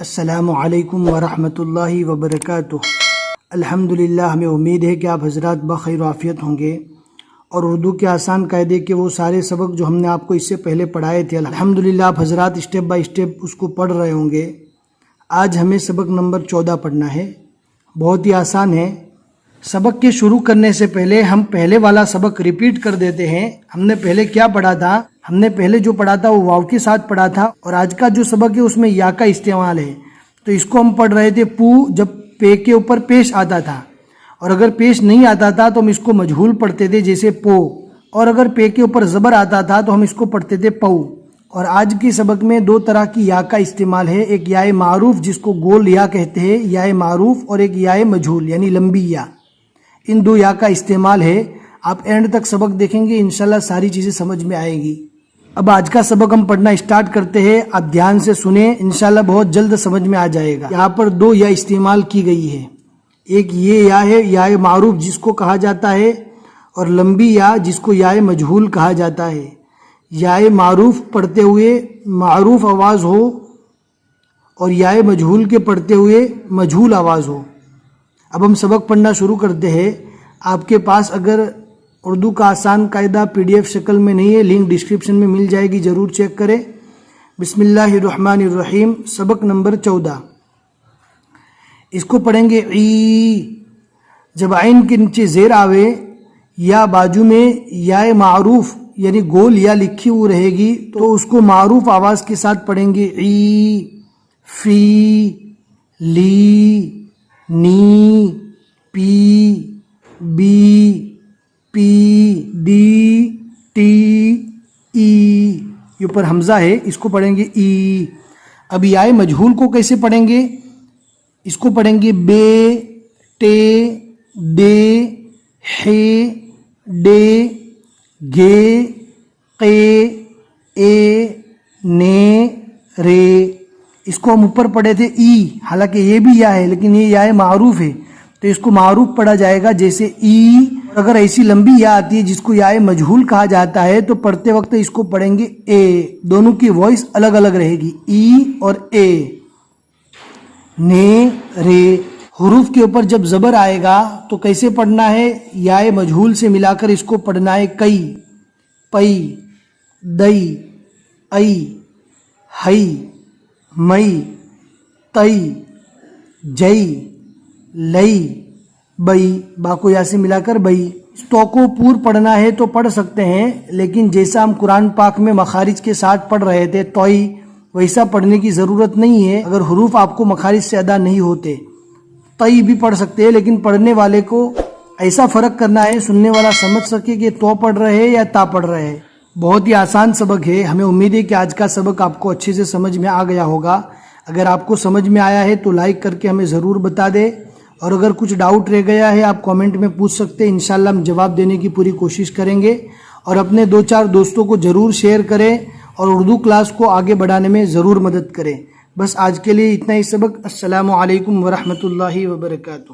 السلام علیکم ورحمۃ اللہ وبرکاتہ۔ الحمدللہ، ہمیں امید ہے کہ آپ حضرات بخیر و عافیت ہوں گے اور اردو کے آسان قاعدے کے وہ سارے سبق جو ہم نے آپ کو اس سے پہلے پڑھائے تھے، الحمدللہ آپ حضرات اسٹیپ بائی اسٹیپ اس کو پڑھ رہے ہوں گے۔ آج ہمیں سبق نمبر 14 پڑھنا ہے، بہت ہی آسان ہے۔ سبق کے شروع کرنے سے پہلے ہم پہلے والا سبق ریپیٹ کر دیتے ہیں۔ ہم نے پہلے کیا پڑھا تھا؟ ہم نے پہلے جو پڑھا تھا وہ واو کے ساتھ پڑھا تھا، اور آج کا جو سبق ہے اس میں یا کا استعمال ہے۔ تو اس کو ہم پڑھ رہے تھے پو جب پے کے اوپر پیش آتا تھا، اور اگر پیش نہیں آتا تھا تو ہم اس کو مجہول پڑھتے تھے جیسے پو، اور اگر پے کے اوپر زبر آتا تھا تو ہم اس کو پڑھتے تھے پو۔ اور آج کے سبق میں دو طرح کی یا کا استعمال ہے، ایک یا معروف جس کو گول یا کہتے ہیں، یا معروف، اور ایک یا مجہول یعنی لمبی یا۔ ان دو یا کا استعمال ہے۔ آپ اینڈ تک سبق دیکھیں گے، انشاءاللہ ساری چیزیں سمجھ میں آئے گی۔ اب آج کا سبق ہم پڑھنا اسٹارٹ کرتے ہیں، آپ دھیان سے سنیں، انشاءاللہ بہت جلد سمجھ میں آ جائے گا۔ یہاں پر دو یا استعمال کی گئی ہے، ایک یہ یا ہے یا معروف جس کو کہا جاتا ہے، اور لمبی یا جس کو یا مجہول کہا جاتا ہے۔ یا معروف پڑھتے ہوئے معروف آواز ہو، اور یا مجہول کے پڑھتے ہوئے مجہول آواز ہو۔ اب ہم سبق پڑھنا شروع کرتے ہیں۔ آپ کے پاس اگر اردو کا آسان قاعدہ PDF شکل میں نہیں ہے، لنک ڈسکرپشن میں مل جائے گی، ضرور چیک کریں۔ بسم اللہ الرحمن الرحیم، سبق نمبر 14۔ اس کو پڑھیں گے ای۔ جب عین کے نیچے زیر آوے یا بازو میں یا معروف یعنی گول یا لکھی ہوئی رہے گی تو اس کو معروف آواز کے ساتھ پڑھیں گے ای، فی، لی، نی، پی، بی، پی، ڈی، ٹی، ای۔ یہ اوپر حمزہ ہے، اس کو پڑھیں گے ای۔ اب یا مجہول کو کیسے پڑھیں گے؟ اس کو پڑھیں گے بے، ٹے، دے، ہے، ڈے، گے، قے، اے، نے، رے۔ اس کو ہم اوپر پڑھے تھے ای، حالانکہ یہ بھی یا ہے لیکن یہ یا معروف ہے، تو اس کو معروف پڑھا جائے گا جیسے ای۔ اگر ایسی لمبی یا آتی ہے جس کو یا مجہول کہا جاتا ہے تو پڑھتے وقت اس کو پڑھیں گے اے، دونوں کی وائس الگ الگ رہے گی، ای اور اے۔ نے، رے۔ حروف کے اوپر جب زبر آئے گا تو کیسے پڑھنا ہے؟ یا مجہول سے ملا کر اس کو پڑھنا ہے کئی، پئی، دئی، ای، ہئی، مئی، تئی، جئی، لئی، بئی۔ با کو یا سے ملا کر بئی۔ اس تو کو پور پڑھنا ہے تو پڑھ سکتے ہیں، لیکن جیسا ہم قرآن پاک میں مخارج کے ساتھ پڑھ رہے تھے توئی، ویسا پڑھنے کی ضرورت نہیں ہے۔ اگر حروف آپ کو مخارج سے ادا نہیں ہوتے، تئی بھی پڑھ سکتے ہیں، لیکن پڑھنے والے کو ایسا فرق کرنا ہے سننے والا سمجھ سکے کہ تو پڑھ رہے ہیں یا تا پڑھ رہے ہیں۔ بہت ہی آسان سبق ہے، ہمیں امید ہے کہ آج کا سبق آپ کو اچھے سے سمجھ میں آ گیا ہوگا۔ اگر آپ کو سمجھ میں آیا ہے تو لائک کر کے ہمیں ضرور بتا دیں، اور اگر کچھ ڈاؤٹ رہ گیا ہے آپ کامنٹ میں پوچھ سکتے ہیں، انشاءاللہ ہم جواب دینے کی پوری کوشش کریں گے۔ اور اپنے 2-4 دوستوں کو ضرور شیئر کریں اور اردو کلاس کو آگے بڑھانے میں ضرور مدد کریں۔ بس آج کے لیے اتنا ہی سبق۔ السلام علیکم ورحمۃ اللہ وبرکاتہ۔